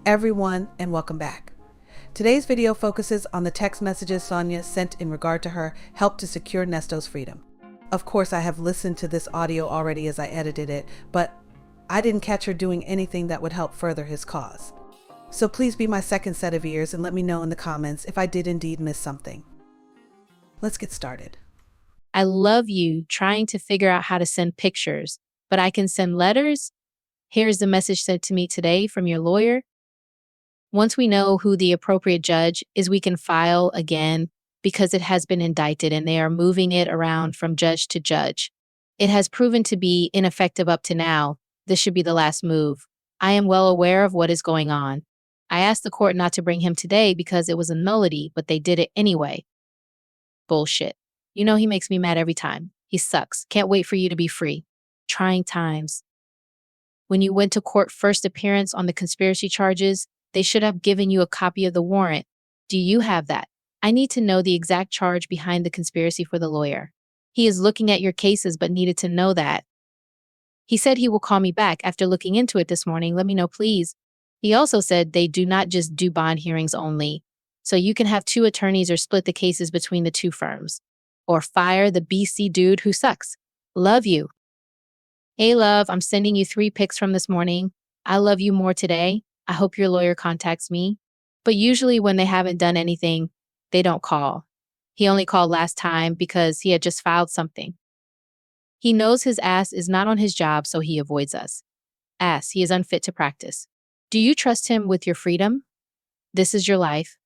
everyone, and welcome back. Today's video focuses on the text messages Sonya sent in regard to her help to secure Nesto's freedom. Of course, I have listened to this audio already as I edited it, but I didn't catch her doing anything that would help further his cause. So please be my second set of ears and let me know in the comments if I did indeed miss something. Let's get started. I love you trying to figure out how to send pictures, but I can send letters? Here's the message sent to me today from your lawyer. Once we know who the appropriate judge is, we can file again because it has been indicted and they are moving it around from judge to judge. It has proven to be ineffective up to now. This should be the last move. I am well aware of what is going on. I asked the court not to bring him today because it was a nullity, but they did it anyway. Bullshit. You know he makes me mad every time. He sucks. Can't wait for you to be free. Trying times. When you went to court first appearance on the conspiracy charges, they should have given you a copy of the warrant. Do you have that? I need to know the exact charge behind the conspiracy for the lawyer. He is looking at your cases but needed to know that. He said he will call me back after looking into it this morning. Let me know, please. He also said they do not just do bond hearings only. So you can have two attorneys or split the cases between the two firms. Or fire the BC dude who sucks. Love you. Hey, love, I'm sending you 3 pics from this morning. I love you more today. I hope your lawyer contacts me. But usually when they haven't done anything, they don't call. He only called last time because he had just filed something. He knows his ass is not on his job, so he avoids us. Ass, he is unfit to practice. Do you trust him with your freedom? This is your life.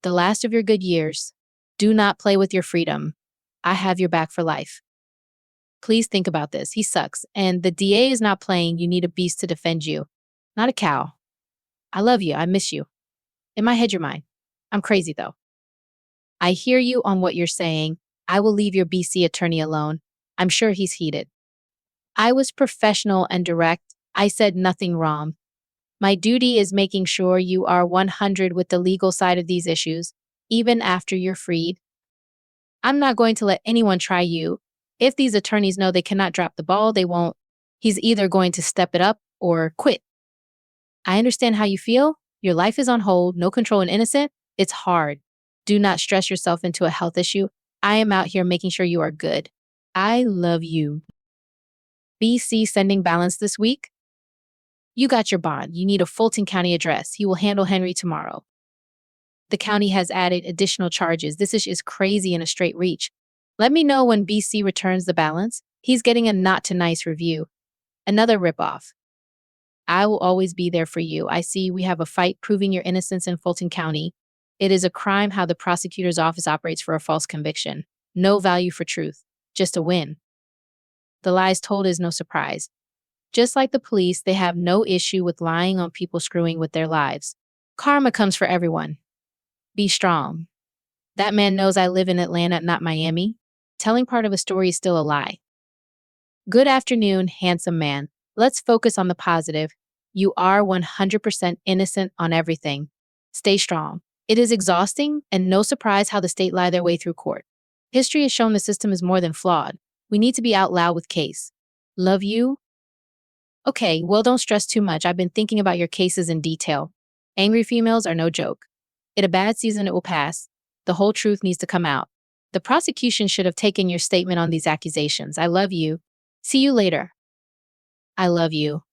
The last of your good years. Do not play with your freedom. I have your back for life. Please think about this. He sucks. And the DA is not playing. You need a beast to defend you, not a cow. I love you. I miss you. In my head, you're mine. I'm crazy, though. I hear you on what you're saying. I will leave your BC attorney alone. I'm sure he's heated. I was professional and direct. I said nothing wrong. My duty is making sure you are 100 with the legal side of these issues, even after you're freed. I'm not going to let anyone try you. If these attorneys know they cannot drop the ball, they won't. He's either going to step it up or quit. I understand how you feel. Your life is on hold, no control and innocent. It's hard. Do not stress yourself into a health issue. I am out here making sure you are good. I love you. BC sending balance this week. You got your bond. You need a Fulton County address. He will handle Henry tomorrow. The county has added additional charges. This is crazy in a straight reach. Let me know when BC returns the balance. He's getting a not too nice review. Another ripoff. I will always be there for you. I see we have a fight proving your innocence in Fulton County. It is a crime how the prosecutor's office operates for a false conviction. No value for truth, just a win. The lies told is no surprise. Just like the police, they have no issue with lying on people screwing with their lives. Karma comes for everyone. Be strong. That man knows I live in Atlanta, not Miami. Telling part of a story is still a lie. Good afternoon, handsome man. Let's focus on the positive. You are 100% innocent on everything. Stay strong. It is exhausting and no surprise how the state lie their way through court. History has shown the system is more than flawed. We need to be out loud with case. Love you. Okay, well, don't stress too much. I've been thinking about your cases in detail. Angry females are no joke. In a bad season, it will pass. The whole truth needs to come out. The prosecution should have taken your statement on these accusations. I love you. See you later. I love you.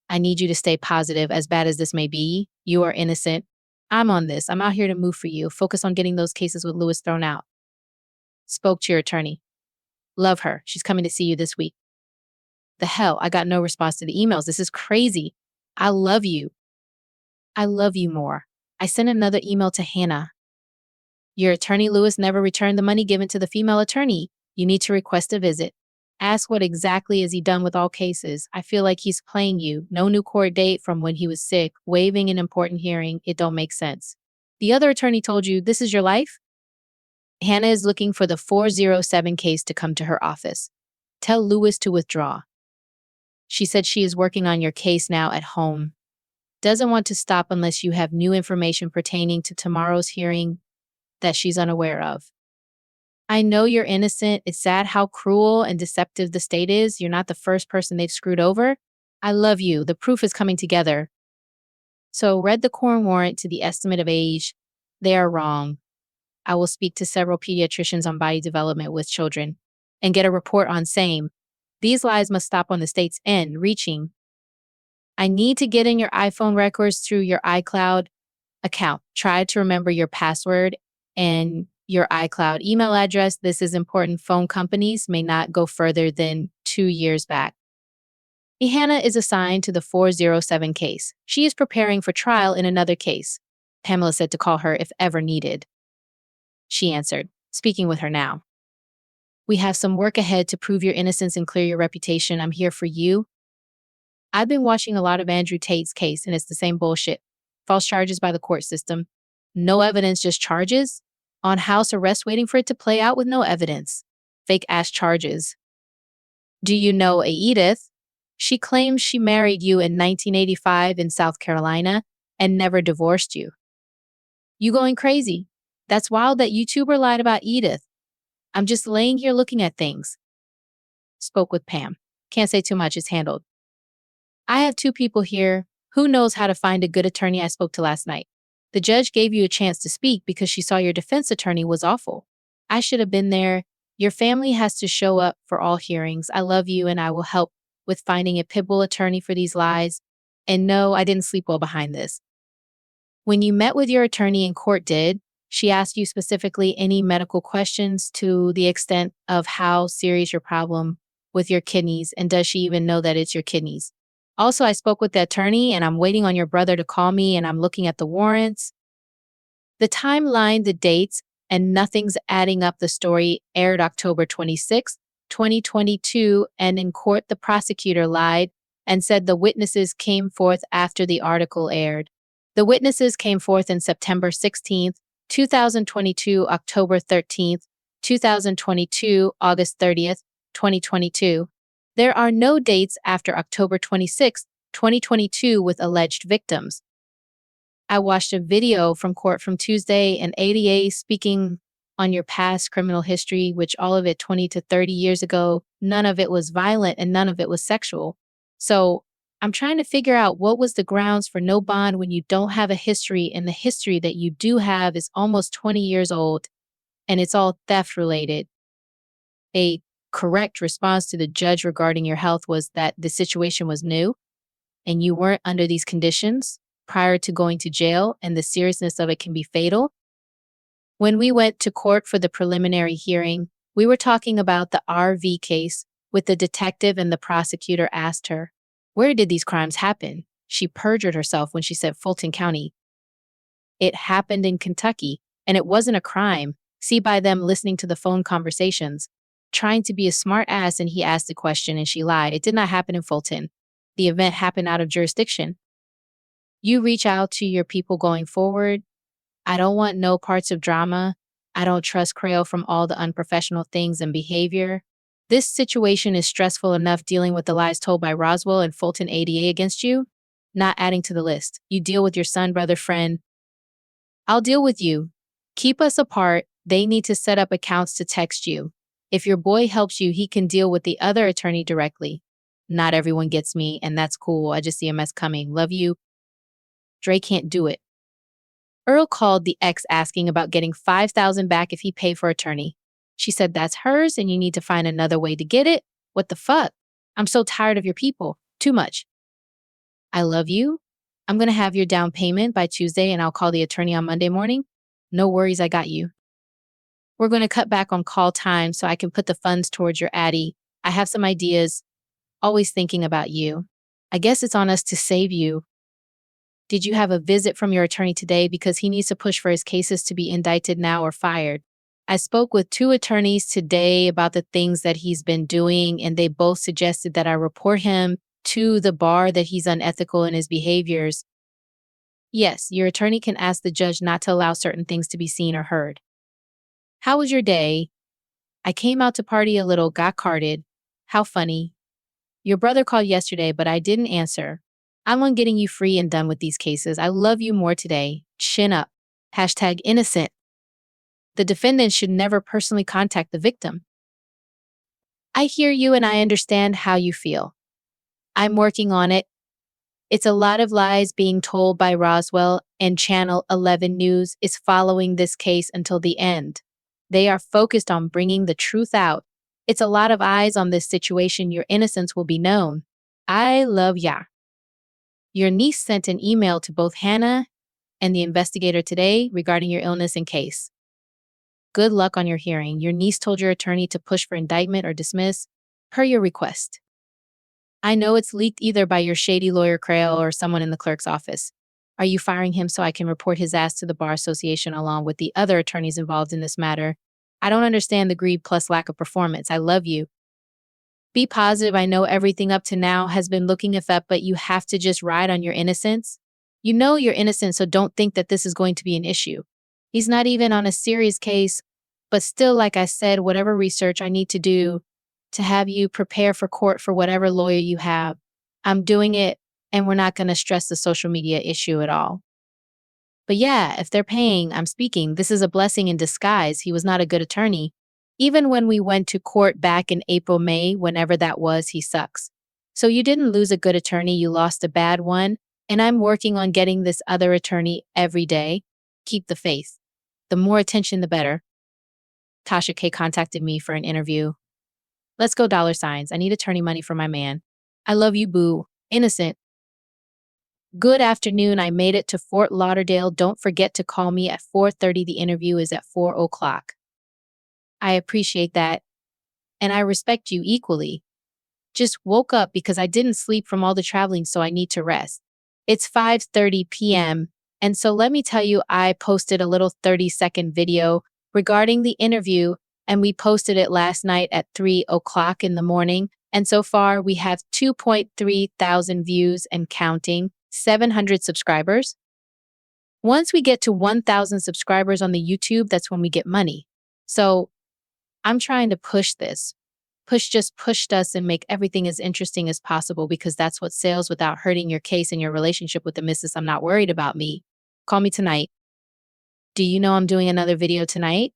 I need you to stay positive, as bad as this may be. You are innocent. I'm on this. I'm out here to move for you. Focus on getting those cases with Lewis thrown out. Spoke to your attorney. Love her. She's coming to see you this week. The hell? I got no response to the emails. This is crazy. I love you. I love you more. I sent another email to Hannah. Your attorney Lewis never returned the money given to the female attorney. You need to request a visit. Ask what exactly is he done with all cases. I feel like he's playing you. No new court date from when he was sick. Waiving an important hearing. It don't make sense. The other attorney told you this is your life? Hannah is looking for the 407 case to come to her office. Tell Lewis to withdraw. She said she is working on your case now at home. Doesn't want to stop unless you have new information pertaining to tomorrow's hearing that she's unaware of. I know you're innocent. It's sad how cruel and deceptive the state is. You're not the first person they've screwed over. I love you. The proof is coming together. So read the court warrant to the estimate of age. They are wrong. I will speak to several pediatricians on body development with children and get a report on same. These lies must stop on the state's end, reaching. I need to get in your iPhone records through your iCloud account. Try to remember your password and your iCloud email address. This is important. Phone companies may not go further than 2 years back. Hannah is assigned to the 407 case. She is preparing for trial in another case. Pamela said to call her if ever needed. She answered, speaking with her now. We have some work ahead to prove your innocence and clear your reputation. I'm here for you. I've been watching a lot of Andrew Tate's case, and it's the same bullshit. False charges by the court system. No evidence, just charges. On house arrest waiting for it to play out with no evidence. Fake ass charges. Do you know a Edith? She claims she married you in 1985 in South Carolina and never divorced you. You going crazy. That's wild that YouTuber lied about Edith. I'm just laying here looking at things. Spoke with Pam. Can't say too much, it's handled. I have 2 people here. Who knows how to find a good attorney I spoke to last night? The judge gave you a chance to speak because she saw your defense attorney was awful. I should have been there. Your family has to show up for all hearings. I love you and I will help with finding a pitbull attorney for these lies. And no, I didn't sleep well behind this. When you met with your attorney in court, did she ask you specifically any medical questions to the extent of how serious your problem with your kidneys? And does she even know that it's your kidneys? Also, I spoke with the attorney and I'm waiting on your brother to call me and I'm looking at the warrants. The timeline, the dates, and nothing's adding up. The story aired October 26, 2022, and in court, the prosecutor lied and said the witnesses came forth after the article aired. The witnesses came forth in September 16th, 2022, October 13th, 2022, August 30th, 2022. There are no dates after October 26, 2022 with alleged victims. I watched a video from court from Tuesday and ADA speaking on your past criminal history, which all of it 20 to 30 years ago, none of it was violent and none of it was sexual. So I'm trying to figure out what was the grounds for no bond when you don't have a history, and the history that you do have is almost 20 years old and it's all theft related. A correct response to the judge regarding your health was that the situation was new and you weren't under these conditions prior to going to jail, and the seriousness of it can be fatal. When we went to court for the preliminary hearing, we were talking about the RV case with the detective, and the prosecutor asked her, where did these crimes happen? She perjured herself when she said Fulton County. It happened in Kentucky, and it wasn't a crime. See by them listening to the phone conversations. Trying to be a smart ass, and he asked the question and she lied. It did not happen in Fulton. The event happened out of jurisdiction. You reach out to your people going forward. I don't want no parts of drama. I don't trust Crail from all the unprofessional things and behavior. This situation is stressful enough dealing with the lies told by Roswell and Fulton ADA against you. Not adding to the list. You deal with your son, brother, friend. I'll deal with you. Keep us apart. They need to set up accounts to text you. If your boy helps you, he can deal with the other attorney directly. Not everyone gets me, and that's cool. I just see a mess coming. Love you. Dre can't do it. Earl called the ex asking about getting $5,000 back if he paid for attorney. She said that's hers and you need to find another way to get it. What the fuck? I'm so tired of your people. Too much. I love you. I'm going to have your down payment by Tuesday and I'll call the attorney on Monday morning. No worries, I got you. We're going to cut back on call time so I can put the funds towards your Addie. I have some ideas. Always thinking about you. I guess it's on us to save you. Did you have a visit from your attorney today? Because he needs to push for his cases to be indicted now or fired. I spoke with 2 attorneys today about the things that he's been doing, and they both suggested that I report him to the bar, that he's unethical in his behaviors. Yes, your attorney can ask the judge not to allow certain things to be seen or heard. How was your day? I came out to party a little, got carded. How funny. Your brother called yesterday, but I didn't answer. I'm on getting you free and done with these cases. I love you more today. Chin up. Hashtag innocent. The defendant should never personally contact the victim. I hear you and I understand how you feel. I'm working on it. It's a lot of lies being told by Roswell, and Channel 11 News is following this case until the end. They are focused on bringing the truth out. It's a lot of eyes on this situation. Your innocence will be known. I love ya. Your niece sent an email to both Hannah and the investigator today regarding your illness and case. Good luck on your hearing. Your niece told your attorney to push for indictment or dismiss per your request. I know it's leaked either by your shady lawyer Crail or someone in the clerk's office. Are you firing him so I can report his ass to the Bar Association along with the other attorneys involved in this matter? I don't understand the greed plus lack of performance. I love you. Be positive. I know everything up to now has been looking up, but you have to just ride on your innocence. You know you're innocent, so don't think that this is going to be an issue. He's not even on a serious case, but still, like I said, whatever research I need to do to have you prepare for court for whatever lawyer you have, I'm doing it, and we're not going to stress the social media issue at all. But yeah, if they're paying, I'm speaking. This is a blessing in disguise. He was not a good attorney. Even when we went to court back in April, May, whenever that was, he sucks. So you didn't lose a good attorney, you lost a bad one. And I'm working on getting this other attorney every day. Keep the faith. The more attention, the better. Tasha K contacted me for an interview. Let's go $signs. I need attorney money for my man. I love you, boo. Innocent. Good afternoon. I made it to Fort Lauderdale. Don't forget to call me at 4:30. The interview is at 4 o'clock. I appreciate that. And I respect you equally. Just woke up because I didn't sleep from all the traveling, so I need to rest. It's 5:30 p.m. And so let me tell you, I posted a little 30-second video regarding the interview, and we posted it last night at 3 o'clock in the morning. And so far, we have 2.3 thousand views and counting, 700 subscribers. Once we get to 1,000 subscribers on the YouTube, that's when we get money. So I'm trying to push this. Pushed us and make everything as interesting as possible because that's what sells without hurting your case and your relationship with the missus. I'm not worried about me. Call me tonight. Do you know I'm doing another video tonight?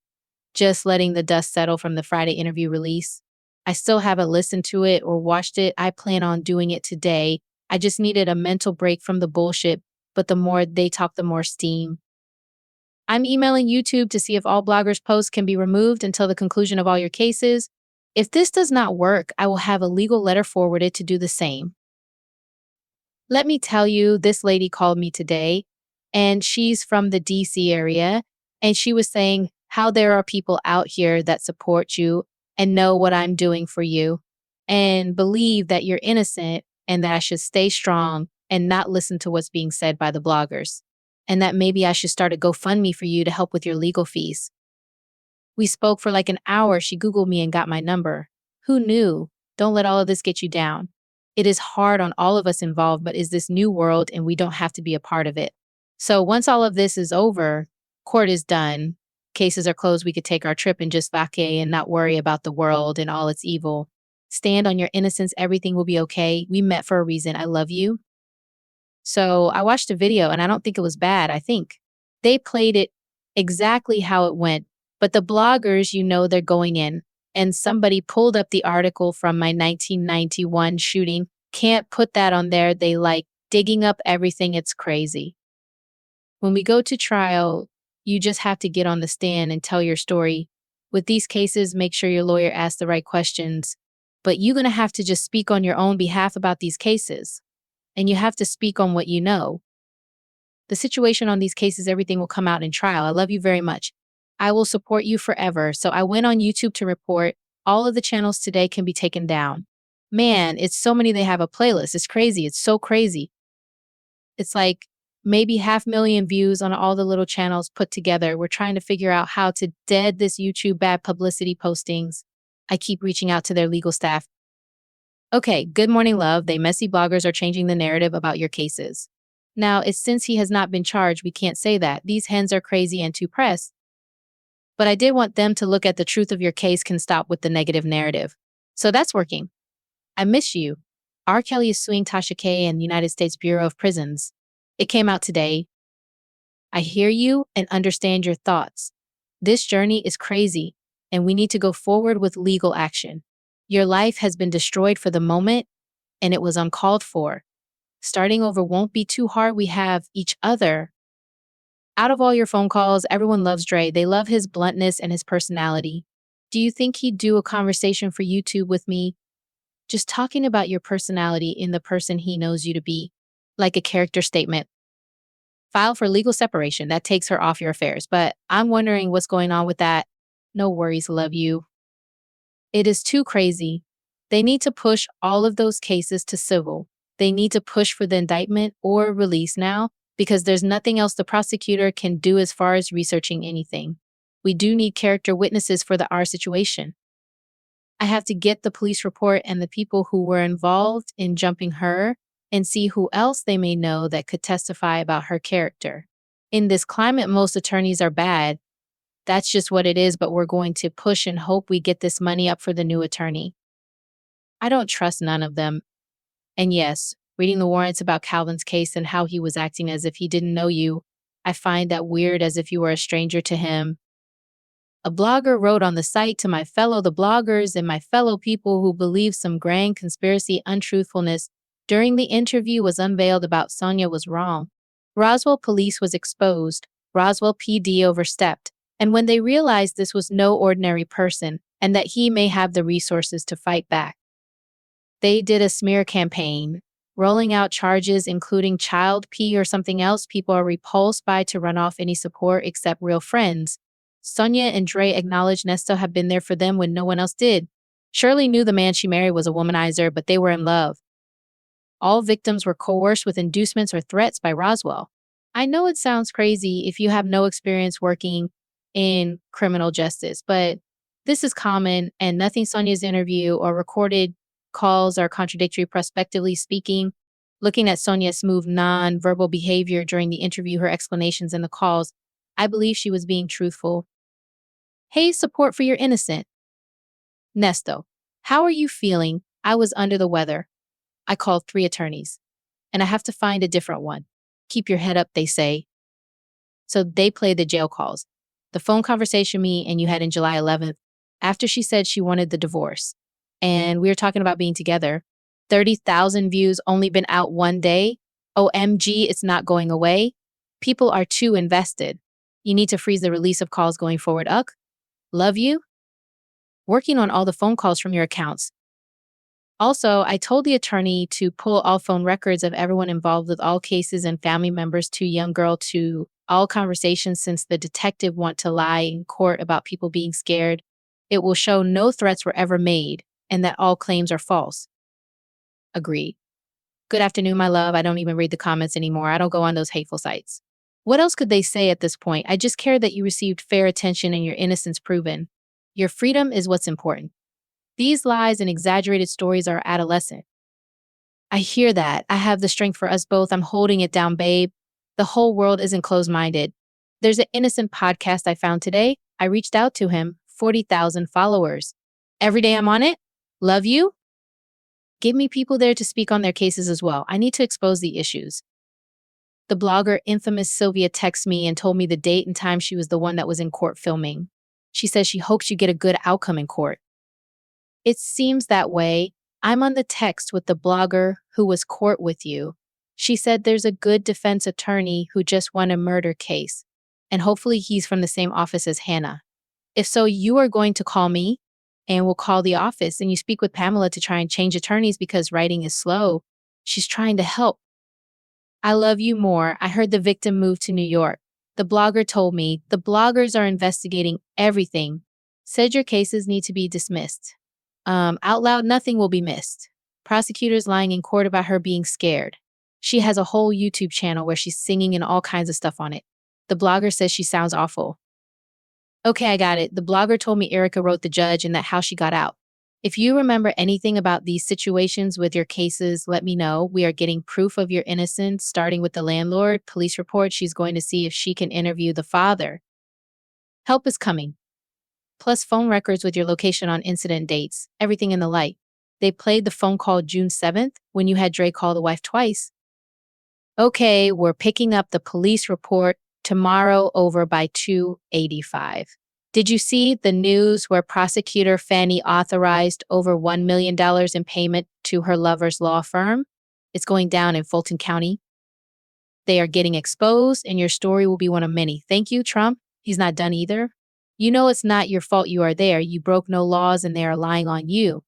Just letting the dust settle from the Friday interview release. I still haven't listened to it or watched it. I plan on doing it today. I just needed a mental break from the bullshit, but the more they talk, the more steam. I'm emailing YouTube to see if all bloggers' posts can be removed until the conclusion of all your cases. If this does not work, I will have a legal letter forwarded to do the same. Let me tell you, this lady called me today, and she's from the DC area, and she was saying how there are people out here that support you and know what I'm doing for you and believe that you're innocent and that I should stay strong and not listen to what's being said by the bloggers, and that maybe I should start a GoFundMe for you to help with your legal fees. We spoke for like an hour. She Googled me and got my number. Who knew? Don't let all of this get you down. It is hard on all of us involved, but is this new world and we don't have to be a part of it. So once all of this is over, court is done, cases are closed, we could take our trip and just vacay and not worry about the world and all its evil. Stand on your innocence. Everything will be okay. We met for a reason. I love you. So I watched a video and I don't think it was bad. I think they played it exactly how it went. But the bloggers, they're going in. And somebody pulled up the article from my 1991 shooting. Can't put that on there. They like digging up everything. It's crazy. When we go to trial, you just have to get on the stand and tell your story. With these cases, make sure your lawyer asks the right questions. But you're going to have to just speak on your own behalf about these cases. And you have to speak on what you know. The situation on these cases, everything will come out in trial. I love you very much. I will support you forever. So I went on YouTube to report all of the channels today can be taken down. Man, it's so many they have a playlist. It's crazy. It's so crazy. It's like maybe 500,000 views on all the little channels put together. We're trying to figure out how to dead this YouTube bad publicity postings. I keep reaching out to their legal staff. Okay, good morning, love. They messy bloggers are changing the narrative about your cases. Now, it's since he has not been charged, we can't say that. These hens are crazy and too pressed. But I did want them to look at the truth of your case can stop with the negative narrative. So that's working. I miss you. R. Kelly is suing Tasha K and the United States Bureau of Prisons. It came out today. I hear you and understand your thoughts. This journey is crazy, and we need to go forward with legal action. Your life has been destroyed for the moment, and it was uncalled for. Starting over won't be too hard. We have each other. Out of all your phone calls, everyone loves Dre. They love his bluntness and his personality. Do you think he'd do a conversation for YouTube with me? Just talking about your personality in the person he knows you to be, like a character statement. File for legal separation. That takes her off your affairs. But I'm wondering what's going on with that. No worries, love you. It is too crazy. They need to push all of those cases to civil. They need to push for the indictment or release now because there's nothing else the prosecutor can do as far as researching anything. We do need character witnesses for the R situation. I have to get the police report and the people who were involved in jumping her and see who else they may know that could testify about her character. In this climate, most attorneys are bad. That's just what it is, but we're going to push and hope we get this money up for the new attorney. I don't trust none of them. And yes, reading the warrants about Calvin's case and how he was acting as if he didn't know you, I find that weird, as if you were a stranger to him. A blogger wrote on the site, to my fellow the bloggers and my fellow people who believe some grand conspiracy untruthfulness during the interview was unveiled about Sonya was wrong. Roswell police was exposed. Roswell PD overstepped. And when they realized this was no ordinary person and that he may have the resources to fight back, they did a smear campaign, rolling out charges including child P or something else people are repulsed by to run off any support except real friends. Sonya and Dre acknowledged Nesto had been there for them when no one else did. Shirley knew the man she married was a womanizer, but they were in love. All victims were coerced with inducements or threats by Roswell. I know it sounds crazy if you have no experience working in criminal justice, but this is common, and nothing Sonya's interview or recorded calls are contradictory. Prospectively speaking, looking at Sonya's smooth non-verbal behavior during the interview, her explanations in the calls, I believe she was being truthful. Hey, support for your innocent. Nesto, how are you feeling? I was under the weather. I called 3 attorneys, and I have to find a different one. Keep your head up, they say. So they played the jail calls. The phone conversation me and you had in July 11th, after she said she wanted the divorce. And we were talking about being together. 30,000 views, only been out 1 day. OMG, it's not going away. People are too invested. You need to freeze the release of calls going forward. Love you. Working on all the phone calls from your accounts. Also, I told the attorney to pull all phone records of everyone involved with all cases and family members to young girl to all conversations, since the detective want to lie in court about people being scared. It will show no threats were ever made and that all claims are false. Agreed. Good afternoon, my love. I don't even read the comments anymore. I don't go on those hateful sites. What else could they say at this point? I just care that you received fair attention and your innocence proven. Your freedom is what's important. These lies and exaggerated stories are adolescent. I hear that. I have the strength for us both. I'm holding it down, babe. The whole world isn't closed-minded. There's an innocent podcast I found today. I reached out to him. 40,000 followers. Every day I'm on it. Love you. Give me people there to speak on their cases as well. I need to expose the issues. The blogger infamous Sylvia texted me and told me the date and time she was the one that was in court filming. She says she hopes you get a good outcome in court. It seems that way. I'm on the text with the blogger who was court with you. She said there's a good defense attorney who just won a murder case, and hopefully he's from the same office as Hannah. If so, you are going to call me, and we'll call the office, and you speak with Pamela to try and change attorneys because writing is slow. She's trying to help. I love you more. I heard the victim moved to New York. The blogger told me the bloggers are investigating everything. Said your cases need to be dismissed. Out loud, nothing will be missed. Prosecutors lying in court about her being scared. She has a whole YouTube channel where she's singing and all kinds of stuff on it. The blogger says she sounds awful. Okay, I got it. The blogger told me Erica wrote the judge and that how she got out. If you remember anything about these situations with your cases, let me know. We are getting proof of your innocence, starting with the landlord. Police report, she's going to see if she can interview the father. Help is coming. Plus phone records with your location on incident dates, everything in the light. They played the phone call June 7th when you had Dre call the wife twice. Okay, we're picking up the police report tomorrow over by 2:85. Did you see the news where prosecutor Fanny authorized over $1 million in payment to her lover's law firm? It's going down in Fulton County. They are getting exposed, and your story will be one of many. Thank you, Trump. He's not done either. You know it's not your fault you are there. You broke no laws, and they are lying on you.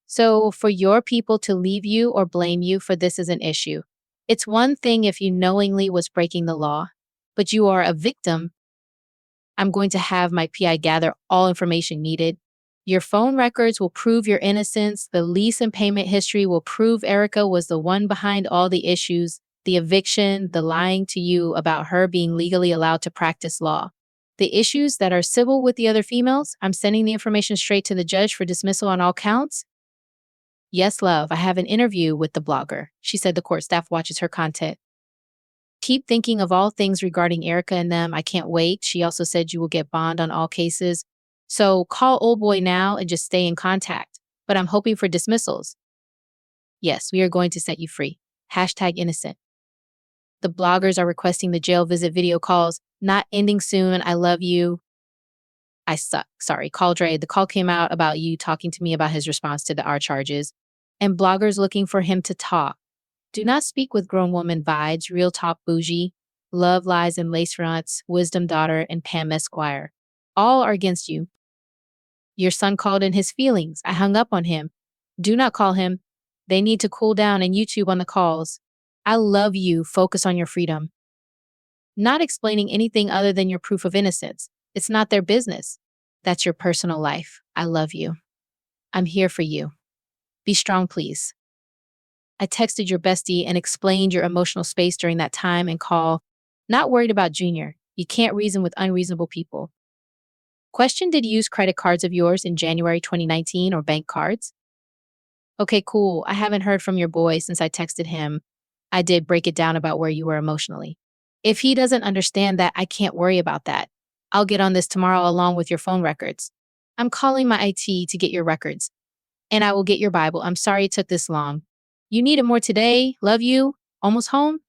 So for your people to leave you or blame you for this is an issue. It's one thing if you knowingly was breaking the law, but you are a victim. I'm going to have my PI gather all information needed. Your phone records will prove your innocence. The lease and payment history will prove Erica was the one behind all the issues, the eviction, the lying to you about her being legally allowed to practice law. The issues that are civil with the other females, I'm sending the information straight to the judge for dismissal on all counts. Yes, love, I have an interview with the blogger. She said the court staff watches her content. Keep thinking of all things regarding Erica and them. I can't wait. She also said you will get bond on all cases. So call old boy now and just stay in contact. But I'm hoping for dismissals. Yes, we are going to set you free. #innocent. The bloggers are requesting the jail visit video calls. Not ending soon. I love you. I suck. Sorry. Call Dre. The call came out about you talking to me about his response to our charges. And bloggers looking for him to talk. Do not speak with grown woman vibes, real talk bougie, love lies and lace fronts, wisdom daughter, and Pam Esquire. All are against you. Your son called in his feelings. I hung up on him. Do not call him. They need to cool down and YouTube on the calls. I love you. Focus on your freedom. Not explaining anything other than your proof of innocence. It's not their business. That's your personal life. I love you. I'm here for you. Be strong, please. I texted your bestie and explained your emotional space during that time and call. Not worried about Junior. You can't reason with unreasonable people. Question, did you use credit cards of yours in January 2019 or bank cards? Okay, cool. I haven't heard from your boy since I texted him. I did break it down about where you were emotionally. If he doesn't understand that, I can't worry about that. I'll get on this tomorrow along with your phone records. I'm calling my IT to get your records. And I will get your Bible. I'm sorry it took this long. You need it more today. Love you. Almost home.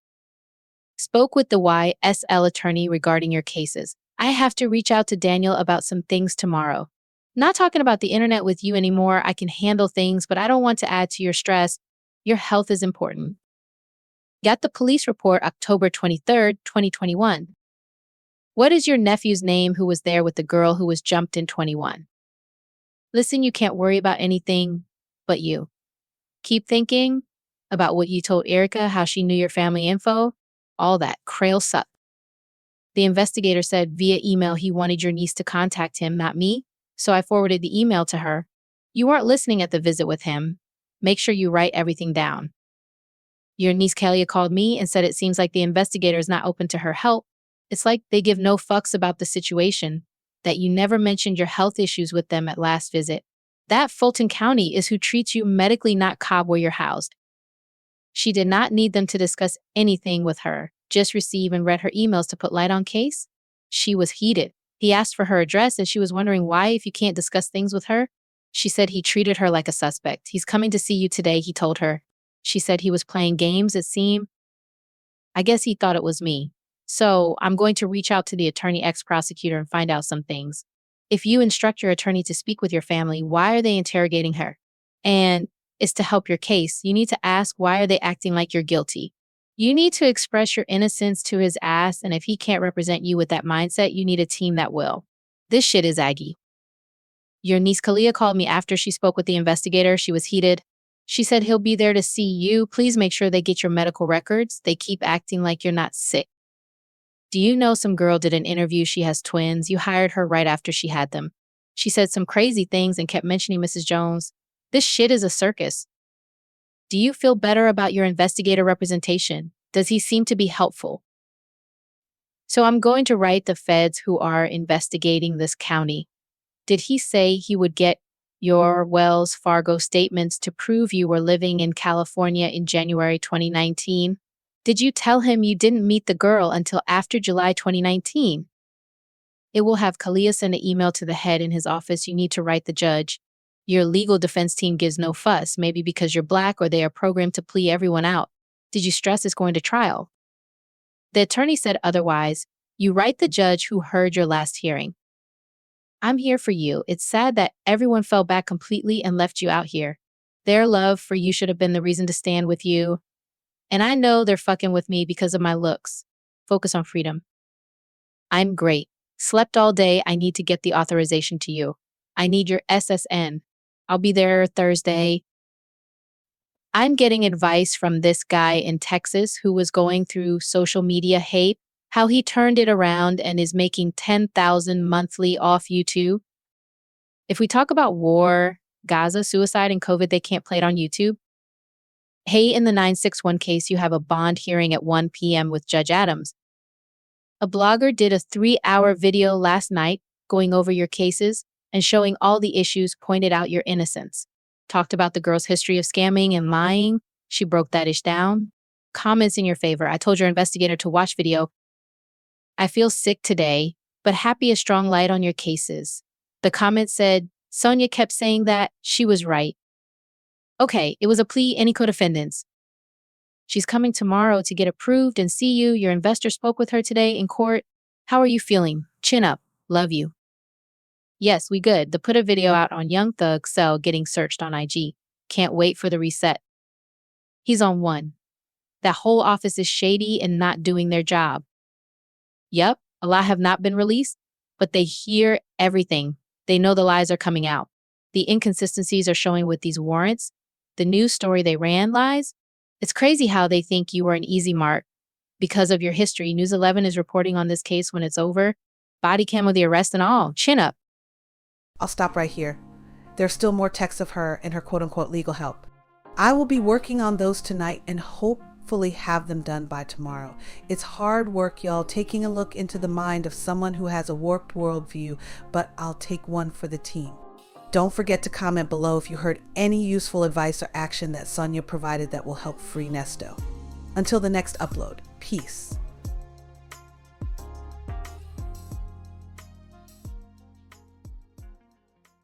Spoke with the YSL attorney regarding your cases. I have to reach out to Daniel about some things tomorrow. Not talking about the internet with you anymore. I can handle things, but I don't want to add to your stress. Your health is important. Got the police report October 23rd, 2021. What is your nephew's name who was there with the girl who was jumped in 21? Listen, you can't worry about anything but you. Keep thinking about what you told Erica, how she knew your family info, all that. Crail suck. The investigator said via email he wanted your niece to contact him, not me, so I forwarded the email to her. You weren't listening at the visit with him. Make sure you write everything down. Your niece Kelly called me and said it seems like the investigator is not open to her help. It's like they give no fucks about the situation, that you never mentioned your health issues with them at last visit. That Fulton County is who treats you medically, not Cobb where you're housed. She did not need them to discuss anything with her, just receive and read her emails to put light on case. She was heated. He asked for her address and she was wondering why if you can't discuss things with her. She said he treated her like a suspect. He's coming to see you today, he told her. She said he was playing games, it seemed. I guess he thought it was me. So I'm going to reach out to the attorney ex-prosecutor and find out some things. If you instruct your attorney to speak with your family, why are they interrogating her? And it's to help your case. You need to ask, why are they acting like you're guilty? You need to express your innocence to his ass, and if he can't represent you with that mindset, you need a team that will. This shit is Aggie. Your niece Kalia called me after she spoke with the investigator. She was heated. She said he'll be there to see you. Please make sure they get your medical records. They keep acting like you're not sick. Do you know some girl did an interview? She has twins. You hired her right after she had them. She said some crazy things and kept mentioning Mrs. Jones. This shit is a circus. Do you feel better about your investigator representation? Does he seem to be helpful? So I'm going to write the feds who are investigating this county. Did he say he would get your Wells Fargo statements to prove you were living in California in January 2019? Did you tell him you didn't meet the girl until after July 2019? It will have Kalia send an email to the head in his office. You need to write the judge. Your legal defense team gives no fuss, maybe because you're black or they are programmed to plea everyone out. Did you stress it's going to trial? The attorney said otherwise. You write the judge who heard your last hearing. I'm here for you. It's sad that everyone fell back completely and left you out here. Their love for you should have been the reason to stand with you. And I know they're fucking with me because of my looks. Focus on freedom. I'm great. Slept all day. I need to get the authorization to you. I need your SSN. I'll be there Thursday. I'm getting advice from this guy in Texas who was going through social media hate, how he turned it around and is making 10,000 monthly off YouTube. If we talk about war, Gaza, suicide, and COVID, they can't play it on YouTube. Hey, in the 961 case, you have a bond hearing at 1 p.m. with Judge Adams. A blogger did a 3-hour video last night going over your cases and showing all the issues, pointed out your innocence. Talked about the girl's history of scamming and lying. She broke that ish down. Comments in your favor. I told your investigator to watch video. I feel sick today, but happy a strong light on your cases. The comment said, Sonya kept saying that she was right. Okay, it was a plea, any co-defendants. She's coming tomorrow to get approved and see you. Your investor spoke with her today in court. How are you feeling? Chin up. Love you. Yes, we good. The put a video out on Young Thug's cell getting searched on IG. Can't wait for the reset. He's on one. That whole office is shady and not doing their job. Yep, a lot have not been released, but they hear everything. They know the lies are coming out. The inconsistencies are showing with these warrants. The news story they ran lies. It's crazy how they think you were an easy mark because of your history. News 11 is reporting on this case when it's over. Body cam of the arrest and all. Chin up. I'll stop right here. There's still more texts of her and her quote-unquote legal help. I will be working on those tonight and hopefully have them done by tomorrow. It's hard work, y'all, taking a look into the mind of someone who has a warped worldview, but I'll take one for the team. Don't forget to comment below if you heard any useful advice or action that Sonya provided that will help free Nesto. Until the next upload, peace.